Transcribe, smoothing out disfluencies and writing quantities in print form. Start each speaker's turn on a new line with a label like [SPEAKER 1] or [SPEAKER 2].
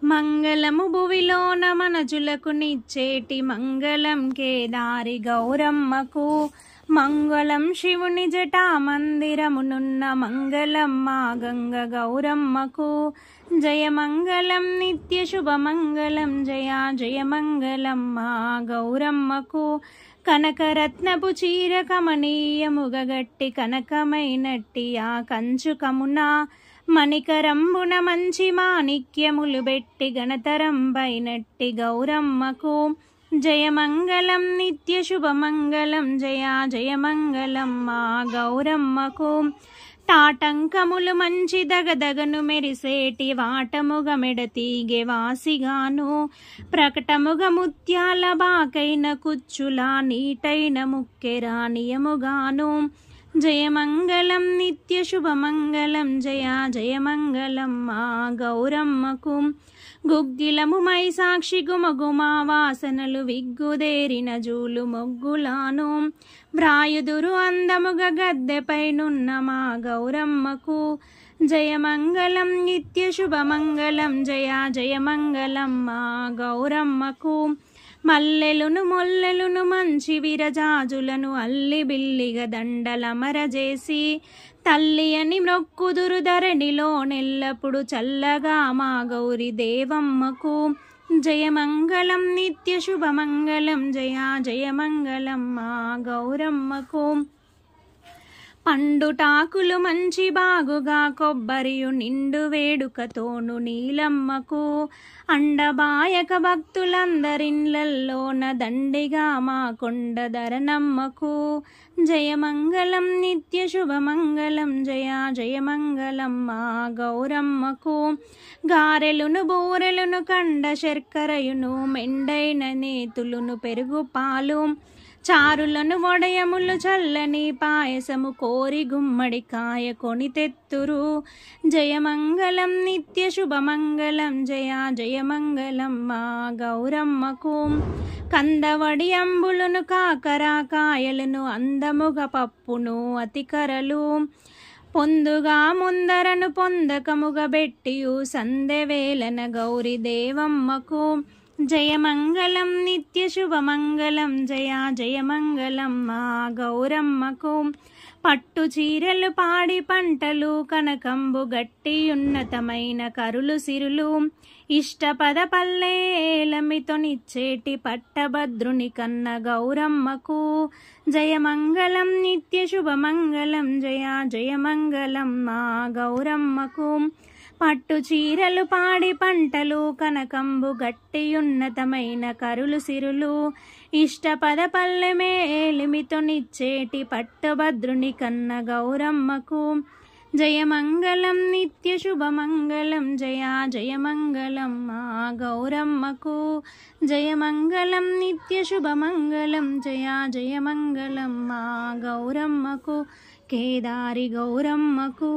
[SPEAKER 1] మంగళము భువిలోన మనజులకు నిచ్చేటి మంగళం కేదారి గౌరమ్మకు. మంగళం శివుని జటా మందిరమునున్న మంగళం మా గంగ గౌరమ్మకు. జయమంగళం నిత్య శుభమంగళం జయ జయమంగళం మా గౌరమ్మకు. కనకరత్నపు చీర కమనీయముగ గట్టి కనకమైనట్టి ఆ కంచుకమున మణికరంబున మంచి మాణిక్యములు బెట్టి గణతరంబైనట్టి గౌరమ్మకు. జయమంగళం నిత్య శుభమంగళం జయ జయమంగళం మా గౌరమ్మకు. తాటంకములు మంచి దగదగను మెరిసేటి వాటముగ మెడతీగె వాసిగాను. ప్రకటముగ ముత్యాల బాకైన కుచ్చులా నీటైన ముక్కెరానియముగాను. జయమంగళం నిత్య శుభమంగళం జయ జయమంగళం మా గౌరమ్మకు. గుగ్గిలము మై సాక్షి గుమగుమా వాసనలు విగ్గుదేరిన జూలు మొగ్గులాను. వ్రాయుదురు అందముగ గద్దెపైనున్న మా గౌరమ్మకు. జయమంగళం నిత్య శుభమంగళం జయ జయమంగళం మా గౌరమ్మకు. మల్లెలును మొల్లెలును మంచి విరజాజులను అల్లి బిల్లిగ దండలమరజేసి తల్లి అని మ్రొక్కుదురు ధరణిలో నెల్లప్పుడు చల్లగా మా గౌరి దేవమ్మకు. జయమంగళం నిత్య శుభమంగళం జయ జయమంగళం మా గౌరమ్మకు. పండుటాకులు మంచి బాగుగా కొబ్బరియు నిండు వేడుకతోను నీలమ్మకు. అండబాయక భక్తులందరిళ్ళల్లోన దండిగా మా కొండ ధరణమ్మకు. జయమంగళం నిత్య శుభమంగళం జయ జయమంగళం మా గౌరమ్మకు. గారెలును బూరెలును కండ శర్కరయును మెండైన నేతులును పెరుగు పాలు చారులను వడయములు చల్లని పాయసము కోరి గుమ్మడికాయ కొని తెత్తురు. జయమంగళం నిత్య శుభమంగళం జయ జయమంగళం మా గౌరమ్మకు. కందవడి అంబులను కాకరాకాయలను అందముగ పప్పును అతికరలు పొందుగా ముందరను పొందకముగ బెట్టియు సందెవేలన గౌరి దేవమ్మకు. జయమంగళం నిత్య శుభమంగళం జయ జయమంగళం మా గౌరమ్మకు. పట్టు చీరలు పాడి పంటలు కనకంబు గట్టి ఉన్నతమైన కరులు సిరులు ఇష్టపద పల్లేలమితో నిచ్చేటి పట్టభద్రుని కన్న గౌరమ్మకు. జయమంగళం నిత్య శుభమంగళం జయ జయమంగళం మా గౌరమ్మకు. పట్టు చీరలు పాడి పంటలు కనకంబు గట్టి ఉన్నతమైన కరులు సిరులు ఇష్టపద పల్లెమేలిమితో నిచ్చేటి పట్టభద్రుని కన్న గౌరమ్మకు. జయమంగళం నిత్య శుభమంగళం జయ జయమంగళం మా గౌరమ్మకు. జయమంగళం నిత్య శుభమంగళం జయ జయమంగళం మా గౌరమ్మకు. కేదారి గౌరమ్మకు.